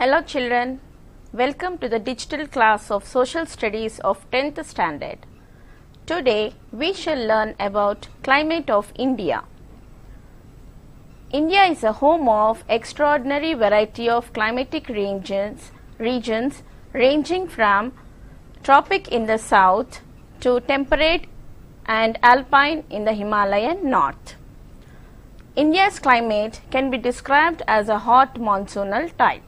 Hello children, welcome to the digital class of Social Studies of 10th standard. Today we shall learn about climate of India. India is a home of extraordinary variety of climatic regions ranging from tropic in the south to temperate and alpine in the Himalayan north. India's climate can be described as a hot monsoonal type.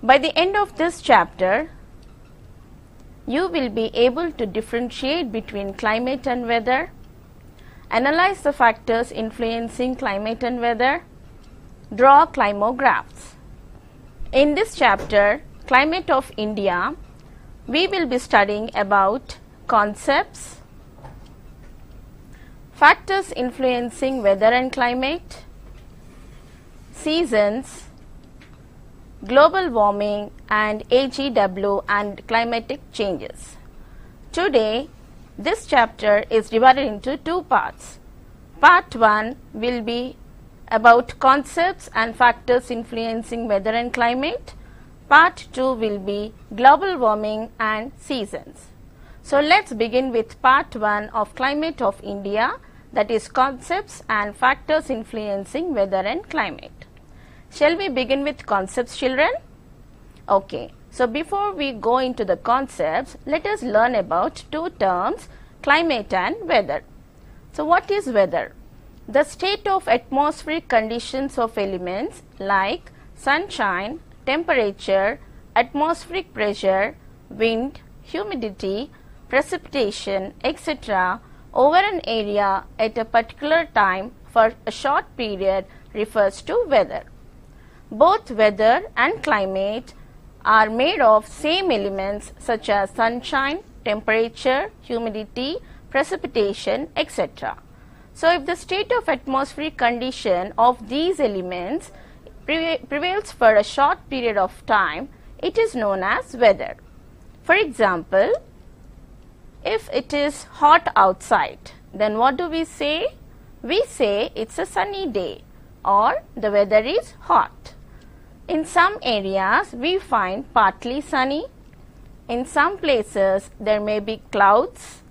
By the end of this chapter, you will be able to differentiate between climate and weather, analyze the factors influencing climate and weather, draw climographs. In this chapter, Climate of India, we will be studying about concepts, factors influencing weather and climate, seasons, global warming and AGW and climatic changes. Today, this chapter is divided into two parts. Part 1 will be about concepts and factors influencing weather and climate. Part 2 will be global warming and seasons. So, let's begin with Part 1 of Climate of India, that is concepts and factors influencing weather and climate. Shall we begin with concepts, children? Okay. So, before we go into the concepts, let us learn about two terms, climate and weather. So, what is weather? The state of atmospheric conditions of elements like sunshine, temperature, atmospheric pressure, wind, humidity, precipitation, etc. over an area at a particular time for a short period refers to weather. Both weather and climate are made of same elements such as sunshine, temperature, humidity, precipitation, etc. So, if the state of atmospheric condition of these elements prevails for a short period of time, it is known as weather. For example, if it is hot outside, then what do we say? We say it's a sunny day or the weather is hot. In some areas, we find partly sunny. In some places, there may be clouds.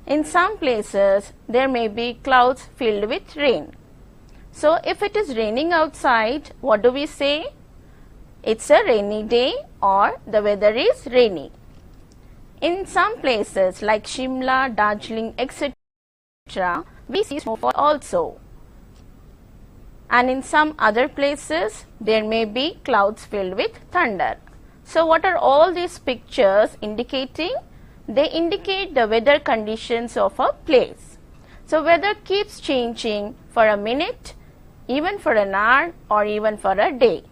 In some places, there may be clouds filled with rain. So, if it is raining outside, what do we say? It's a rainy day or the weather is rainy. In some places like Shimla, Darjeeling, etc., we see snowfall also. And in some other places, there may be clouds filled with thunder. So, what are all these pictures indicating? They indicate the weather conditions of a place. So, weather keeps changing for a minute, even for an hour or even for a day.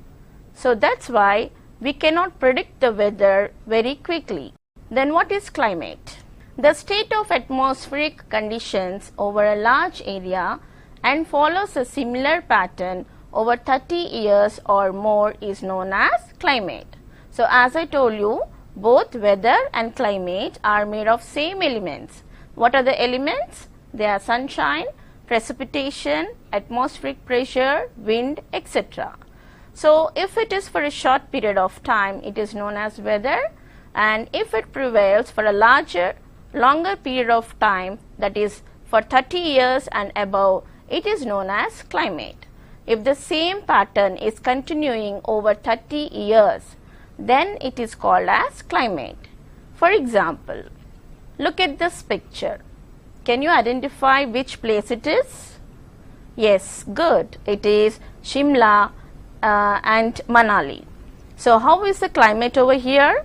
So, that's why we cannot predict the weather very quickly. Then what is climate? The state of atmospheric conditions over a large area and follows a similar pattern over 30 years or more is known as climate. So, as I told you, both weather and climate are made of same elements. What are the elements? They are sunshine, precipitation, atmospheric pressure, wind, etc. So, if it is for a short period of time, it is known as weather, and if it prevails for a longer period of time, that is for 30 years and above, it is known as climate. If the same pattern is continuing over 30 years, then it is called as climate. For example, look at this picture. Can you identify which place it is? Yes, good. It is Shimla and Manali. So, how is the climate over here?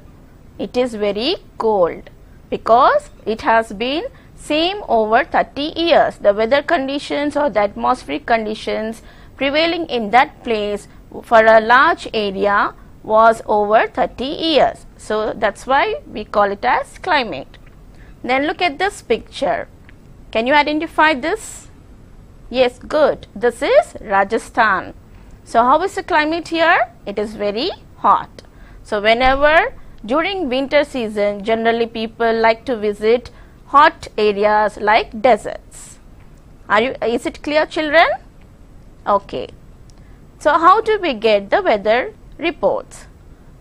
It is very cold because it has been same over 30 years. The weather conditions or the atmospheric conditions prevailing in that place for a large area was over 30 years. So, that's why we call it as climate. Then look at this picture. Can you identify this? Yes, good. This is Rajasthan. So, how is the climate here? It is very hot. So, whenever during winter season, generally people like to visit hot areas like deserts. Is it clear, children? Okay. So how do we get the weather reports?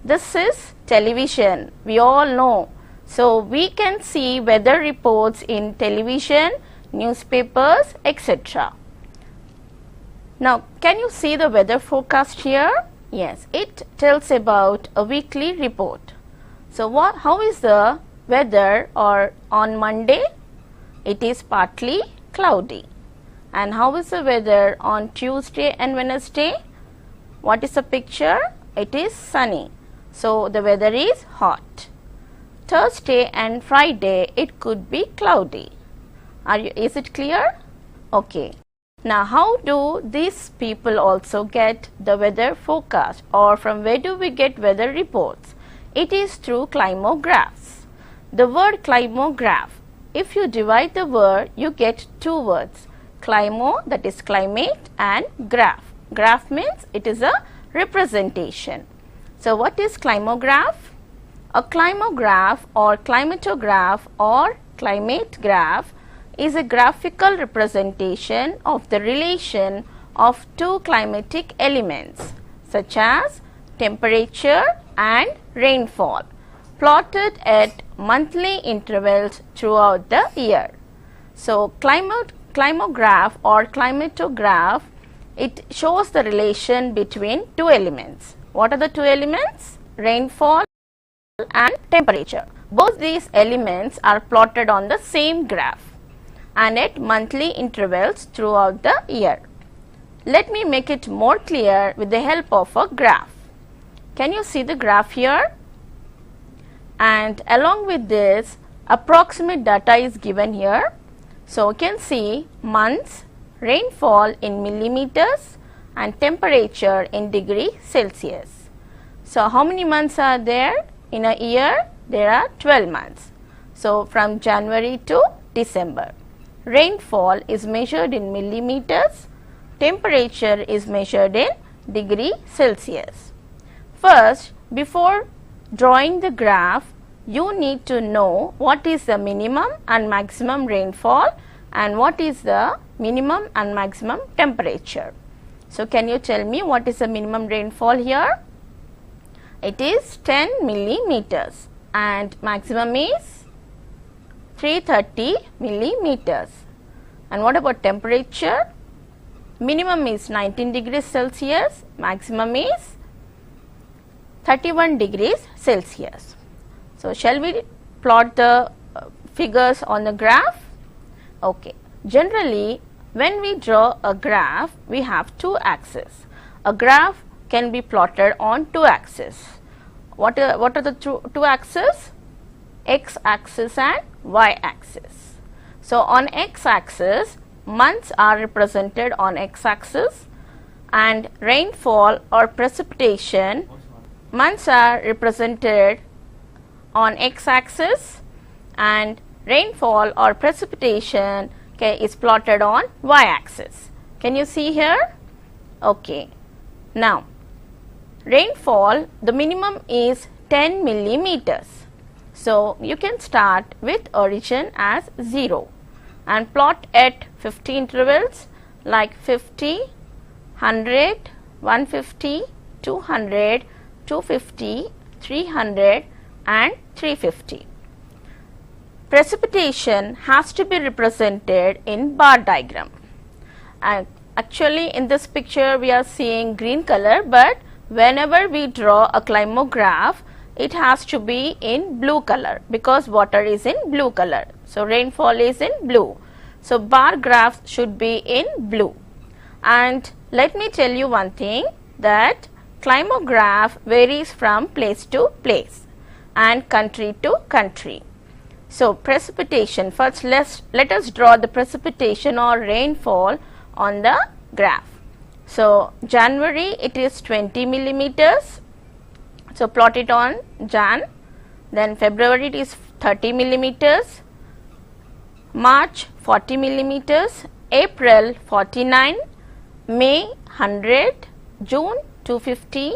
This is television, we all know. So we can see weather reports in television, newspapers, etc. Now, can you see the weather forecast here? Yes, it tells about a weekly report. So how is the weather or on Monday? It is partly cloudy. And how is the weather on Tuesday and Wednesday? What is the picture? It is sunny. So the weather is hot. Thursday and Friday it could be cloudy. Is it clear? Okay. Now how do these people also get the weather forecast, or from where do we get weather reports? It is through climographs. The word climograph, if you divide the word, you get two words. Climo, that is climate, and graph. Graph means it is a representation. So what is climograph? A climograph or climatograph or climate graph is a graphical representation of the relation of two climatic elements such as temperature and rainfall, plotted at monthly intervals throughout the year. So climograph or climatograph, it shows the relation between two elements. What are the two elements? Rainfall and temperature. Both these elements are plotted on the same graph and at monthly intervals throughout the year. Let me make it more clear with the help of a graph. Can you see the graph here? And along with this, approximate data is given here. So you can see months, rainfall in millimeters and temperature in degree Celsius. So how many months are there? In a year, there are 12 months. So from January to December. Rainfall is measured in millimeters, temperature is measured in degree Celsius. First, before drawing the graph, you need to know what is the minimum and maximum rainfall and what is the minimum and maximum temperature. So can you tell me what is the minimum rainfall here? It is 10 millimeters and maximum is 330 millimeters. And what about temperature? Minimum is 19 degrees Celsius, maximum is 31 degrees Celsius. So shall we plot the figures on the graph? Okay. Generally, when we draw a graph, we have two axes. A graph can be plotted on two axes. What are the two axes? X axis and Y axis. So on X axis, months are represented on X axis and rainfall or precipitation, months are represented on X axis and rainfall or precipitation is plotted on Y axis. Can you see here? Okay. Now, rainfall, the minimum is 10 millimeters. So you can start with origin as 0 and plot at 50 intervals like 50, 100, 150, 200, 250, 300 and 350. Precipitation has to be represented in bar diagram. And actually in this picture we are seeing green color, but whenever we draw a climograph, it has to be in blue color because water is in blue color. So rainfall is in blue. So bar graphs should be in blue. And let me tell you one thing, that climograph varies from place to place and country to country. So precipitation, first let us draw the precipitation or rainfall on the graph. So January, it is 20 millimeters. So plot it on Jan. Then February, it is 30 millimeters. March 40 millimeters. April 49. May 100. June 250.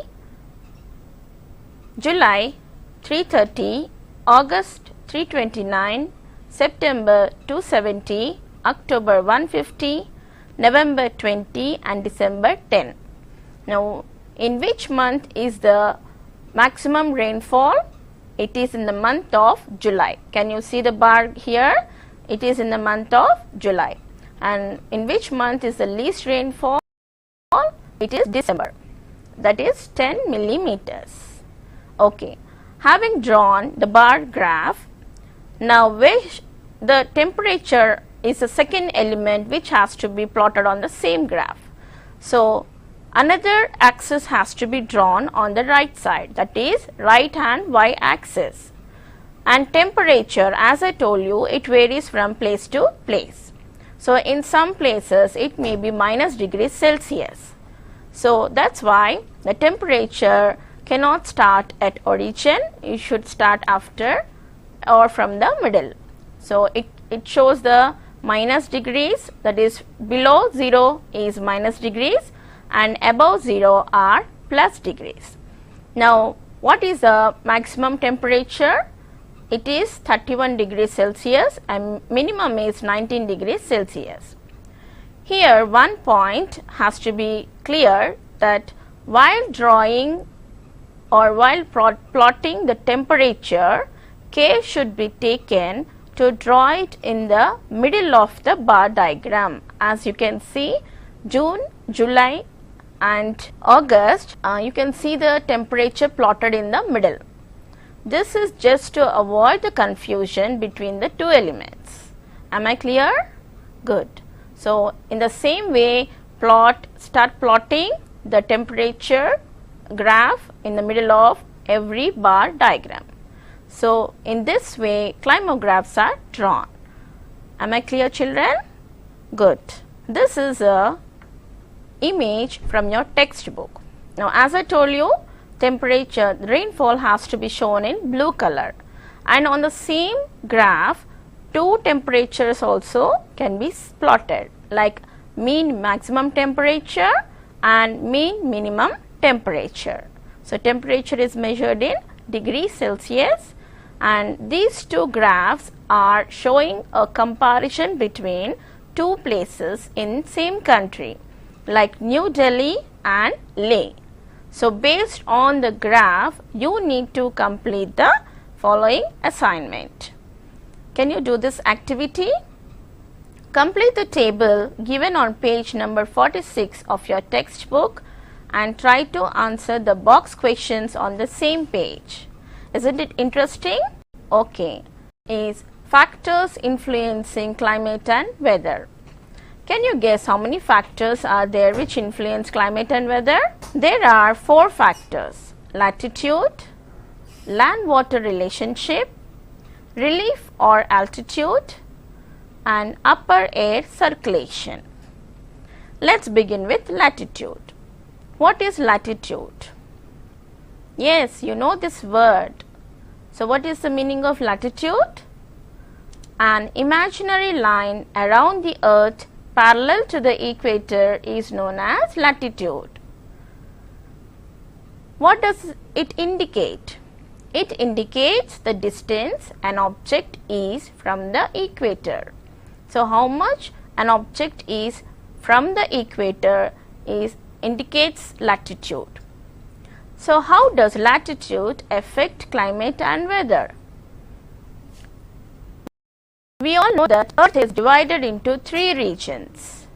July 330. August 329. September 270. October 150. November 20 and December 10. Now, in which month is the maximum rainfall? It is in the month of July. Can you see the bar here? It is in the month of July. And in which month is the least rainfall? It is December. That is 10 millimeters. Okay. Having drawn the bar graph, now which the temperature is the second element which has to be plotted on the same graph. So, another axis has to be drawn on the right side, that is right hand y axis. And temperature, as I told you, it varies from place to place. So, in some places it may be -°C. So, that is why the temperature cannot start at origin, it should start after or from the middle. So, it shows the minus degrees, that is below 0 is minus degrees and above 0 are plus degrees. Now, what is the maximum temperature? It is 31 degrees Celsius and minimum is 19 degrees Celsius. Here one point has to be clear, that while drawing or while plotting the temperature, care should be taken to draw it in the middle of the bar diagram. As you can see, June, July and August, you can see the temperature plotted in the middle. This is just to avoid the confusion between the two elements. Am I clear? Good. So, in the same way, start plotting the temperature graph in the middle of every bar diagram. So, in this way, climographs are drawn. Am I clear, children? Good. This is a image from your textbook. Now, as I told you, temperature, rainfall has to be shown in blue color, and on the same graph two temperatures also can be plotted, like mean maximum temperature and mean minimum temperature. So, temperature is measured in degrees Celsius, and these two graphs are showing a comparison between two places in same country, like New Delhi and Leh. So, based on the graph, you need to complete the following assignment. Can you do this activity? Complete the table given on page number 46 of your textbook and try to answer the box questions on the same page. Isn't it interesting? Okay. Is factors influencing climate and weather. Can you guess how many factors are there which influence climate and weather? There are 4 factors: latitude, land-water relationship, relief or altitude, and upper air circulation. Let's begin with latitude. What is latitude? Yes, you know this word. So, what is the meaning of latitude? An imaginary line around the earth parallel to the equator is known as latitude. What does it indicate? It indicates the distance an object is from the equator. So, how much an object is from the equator indicates latitude. So, how does latitude affect climate and weather? We all know that Earth is divided into 3 regions: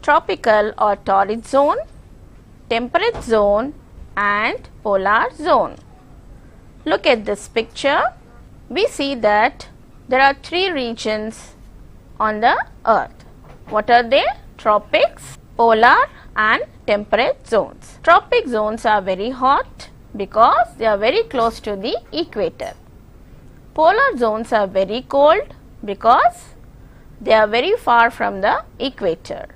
tropical or torrid zone, temperate zone and polar zone. Look at this picture. We see that there are 3 regions on the earth. What are they? Tropics, polar and temperate zones. Tropic zones are very hot because they are very close to the equator. Polar zones are very cold because they are very far from the equator.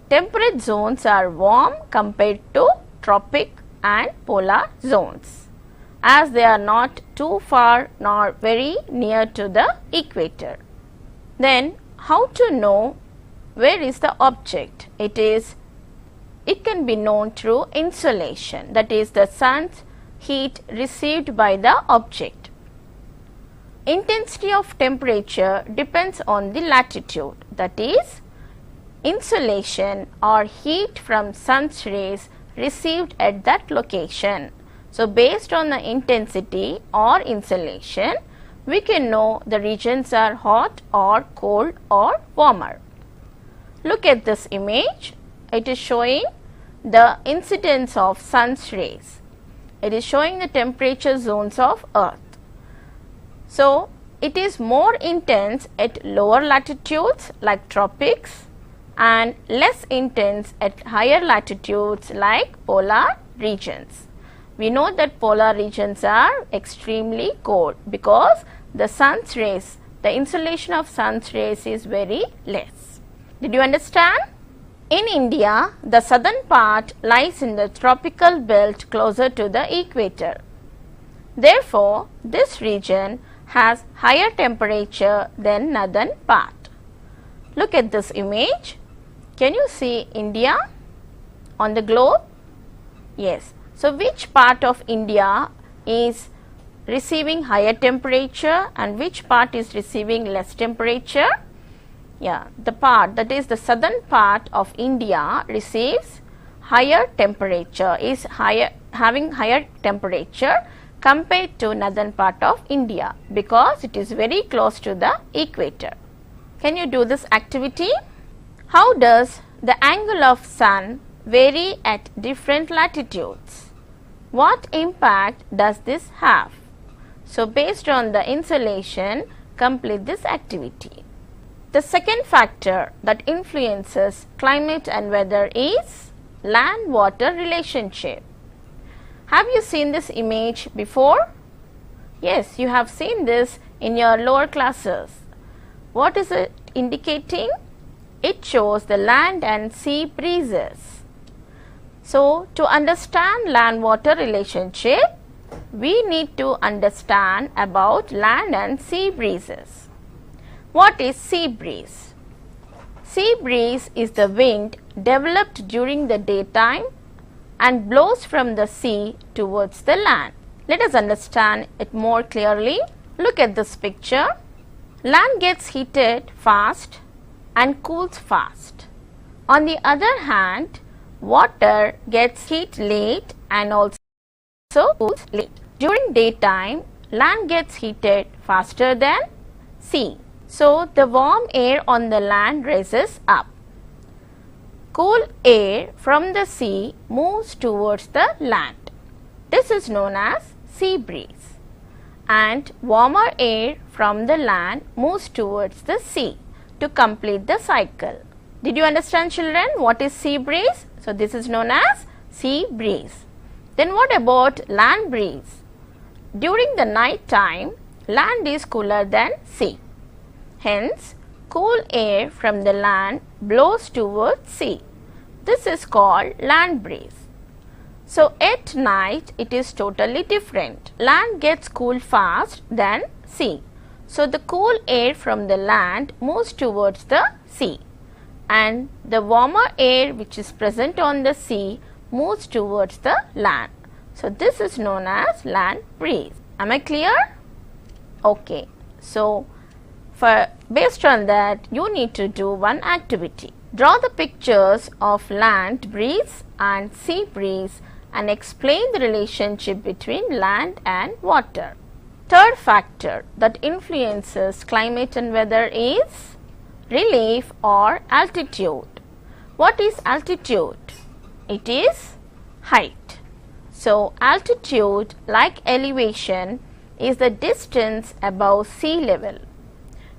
Temperate zones are warm compared to tropic and polar zones, as they are not too far nor very near to the equator. Then, how to know where is the object? It can be known through insolation, that is the sun's heat received by the object. Intensity of temperature depends on the latitude, that is insolation or heat from sun's rays received at that location. So, based on the intensity or insolation, we can know the regions are hot or cold or warmer. Look at this image. It is showing the incidence of sun's rays. It is showing the temperature zones of Earth. So, it is more intense at lower latitudes like tropics and less intense at higher latitudes like polar regions. We know that polar regions are extremely cold because the sun's rays, the insolation of sun's rays is very less. Did you understand? In India, the southern part lies in the tropical belt closer to the equator. Therefore, this region has higher temperature than northern part. Look at this image. Can you see India on the globe? Yes. So, which part of India is receiving higher temperature and which part is receiving less temperature? Yeah, the part, that is the southern part of India, receives higher temperature, is having higher temperature compared to northern part of India because it is very close to the equator. Can you do this activity? How does the angle of sun vary at different latitudes? What impact does this have? So, based on the insolation, complete this activity. The second factor that influences climate and weather is land-water relationship. Have you seen this image before? Yes, you have seen this in your lower classes. What is it indicating? It shows the land and sea breezes. So, to understand land-water relationship, we need to understand about land and sea breezes. What is sea breeze? Sea breeze is the wind developed during the daytime and blows from the sea towards the land. Let us understand it more clearly. Look at this picture. Land gets heated fast and cools fast. On the other hand, water gets heat late and also cools late. During daytime, land gets heated faster than sea. So, the warm air on the land rises up. Cool air from the sea moves towards the land. This is known as sea breeze. And warmer air from the land moves towards the sea to complete the cycle. Did you understand, children, what is sea breeze? So, this is known as sea breeze. Then what about land breeze? During the night time, land is cooler than sea. Hence, cool air from the land blows towards sea. This is called land breeze. So, at night it is totally different. Land gets cool fast than sea. So, the cool air from the land moves towards the sea and the warmer air which is present on the sea moves towards the land. So, this is known as land breeze. Am I clear? Okay. So, based on that, you need to do one activity. Draw the pictures of land breeze and sea breeze and explain the relationship between land and water. Third factor that influences climate and weather is relief or altitude. What is altitude? It is height. So, altitude, like elevation, is the distance above sea level.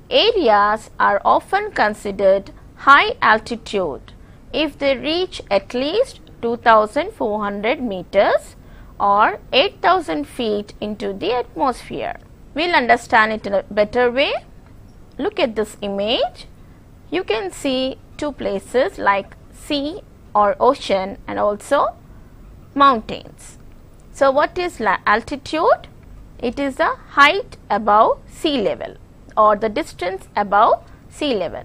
Areas are often considered high altitude if they reach at least 2400 meters or 8000 feet into the atmosphere. We will understand it in a better way. Look at this image. You can see two places like sea or ocean and also mountains. So, what is altitude? It is the height above sea level or the distance above sea level.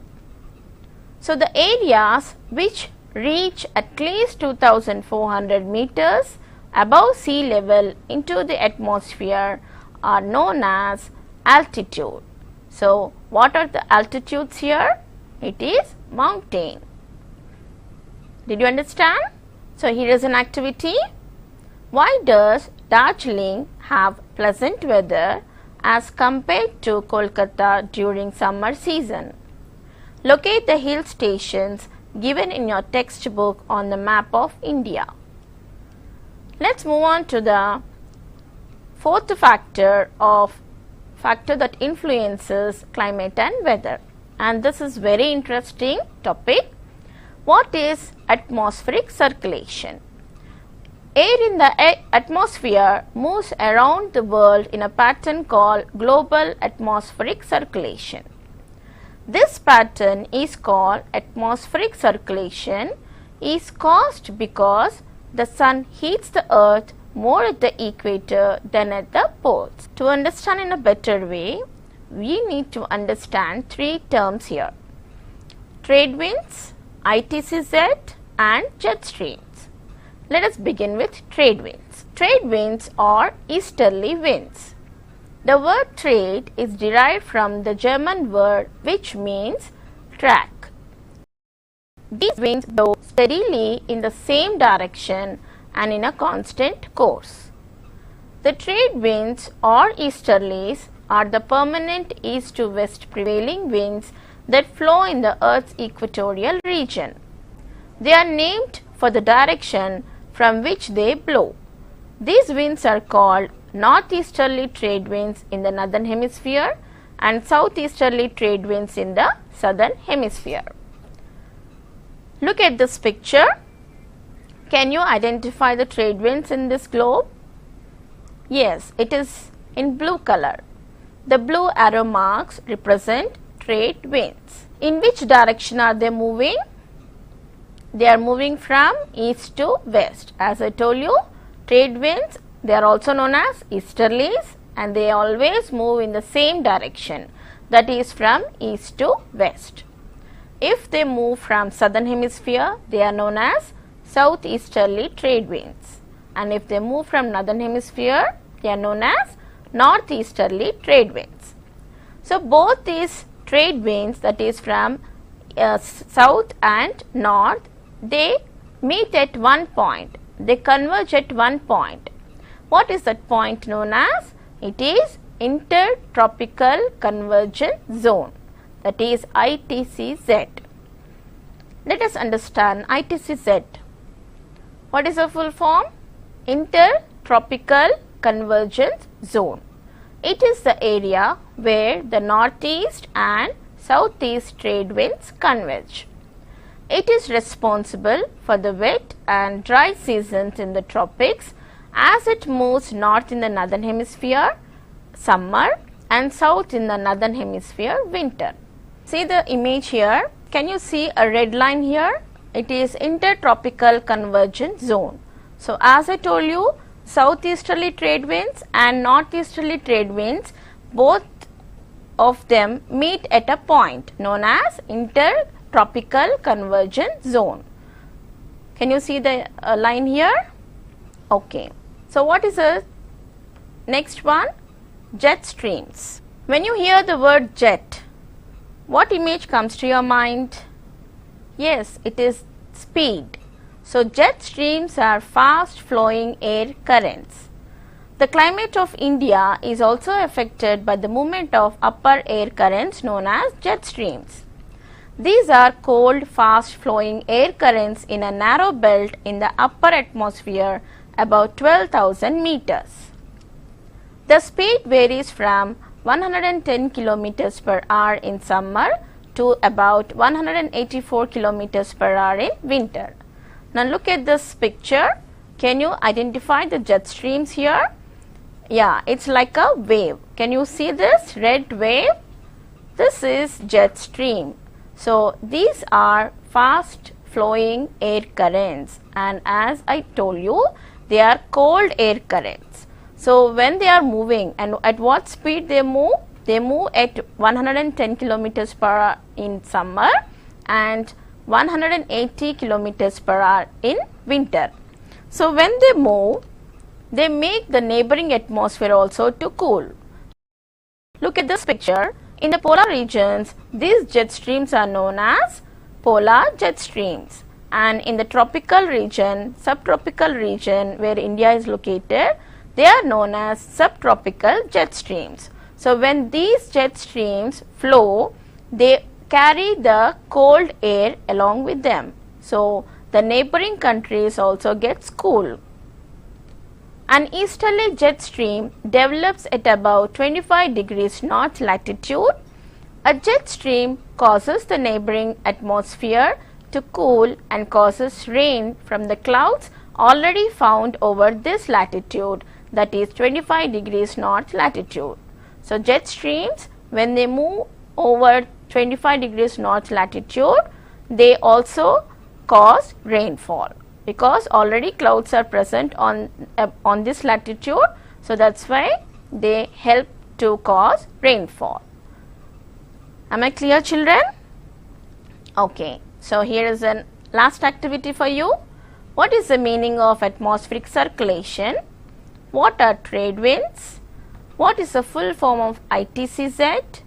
So, the areas which reach at least 2400 meters above sea level into the atmosphere are known as altitude. So, what are the altitudes here? It is mountain. Did you understand? So here is an activity. Why does Darjeeling have pleasant weather as compared to Kolkata during summer season? Locate the hill stations given in your textbook on the map of India. Let's move on to the fourth factor that influences climate and weather. And this is very interesting topic. What is atmospheric circulation? Air in the atmosphere moves around the world in a pattern called global atmospheric circulation. This pattern is called atmospheric circulation is caused because the sun heats the earth more at the equator than at the poles. To understand in a better way, we need to understand three terms here: trade winds, 𝗳𝗧 and jet streams. Let us begin with trade winds. Trade winds are easterly winds. The word trade is derived from the German word which means track. These winds blow steadily in the same direction and in a constant course. The trade winds or easterlies are the permanent east to west prevailing winds that flow in the Earth's equatorial region. They are named for the direction from which they blow. These winds are called northeasterly trade winds in the northern hemisphere and southeasterly trade winds in the southern hemisphere. Look at this picture. Can you identify the trade winds in this globe? Yes, it is in blue color. The blue arrow marks represent trade winds. In which direction are they moving? They are moving from east to west. As I told you, trade winds, they are also known as easterlies and they always move in the same direction, that is from east to west. If they move from southern hemisphere, they are known as southeasterly trade winds, and if they move from northern hemisphere, they are known as northeasterly trade winds. So both these trade winds, that is from south and north, they meet at one point, they converge at one point. What is that point known as? It is intertropical convergence zone, that is 𝗳𝗧. Let us understand 𝗳𝗧. What is the full form? Intertropical convergence zone. It is the area where the northeast and southeast trade winds converge. It is responsible for the wet and dry seasons in the tropics as it moves north in the northern hemisphere summer and south in the northern hemisphere winter. See the image here. Can you see a red line here? It is intertropical convergence zone. So as I told you, southeasterly trade winds and northeasterly trade winds, both of them meet at a point known as intertropical convergence zone. Can you see the line here? Okay. So what is the next one? Jet streams. When you hear the word jet, what image comes to your mind? Yes, it is speed. So jet streams are fast flowing air currents. The climate of India is also affected by the movement of upper air currents known as jet streams. These are cold, fast flowing air currents in a narrow belt in the upper atmosphere about 12,000 meters. The speed varies from 110 km per hour in summer to about 184 km per hour in winter. Now look at this picture. Can you identify the jet streams here? Yeah, it's like a wave. Can you see this red wave? This is jet stream. So these are fast flowing air currents, and as I told you, they are cold air currents. So when they are moving, and at what speed they move? They move at 110 km per hour in summer and 180 km per hour in winter. So when they move, they make the neighboring atmosphere also to cool. Look at this picture. In the polar regions, these jet streams are known as polar jet streams. and in the tropical region, subtropical region where India is located, they are known as subtropical jet streams. So when these jet streams flow, they carry the cold air along with them. So the neighboring countries also gets cool. An easterly jet stream develops at about 25 degrees north latitude. A jet stream causes the neighboring atmosphere to cool and causes rain from the clouds already found over this latitude, that is 25 degrees north latitude. So jet streams, when they move over 25 degrees north latitude, they also cause rainfall, because already clouds are present on this latitude. So that's why they help to cause rainfall. Am I clear, children? Okay, so here is a last activity for you. What is the meaning of atmospheric circulation? What are trade winds? What is the full form of ITCZ?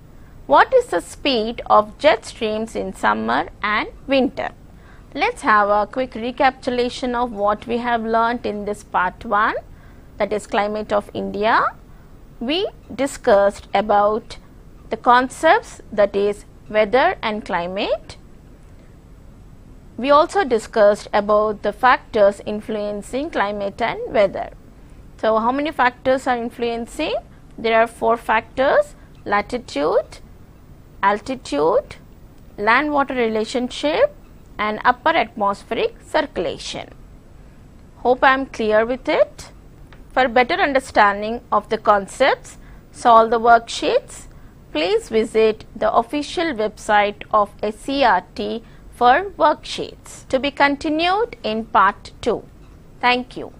What is the speed of jet streams in summer and winter? Let's have a quick recapitulation of what we have learnt in this part 1, that is climate of India. We discussed about the concepts, that is weather and climate. We also discussed about the factors influencing climate and weather. So how many factors are influencing? There are 4 factors: latitude, altitude, land-water relationship, and upper atmospheric circulation. Hope I am clear with it. For better understanding of the concepts, solve the worksheets. Please visit the official website of SCERT for worksheets. To be continued in part 2. Thank you.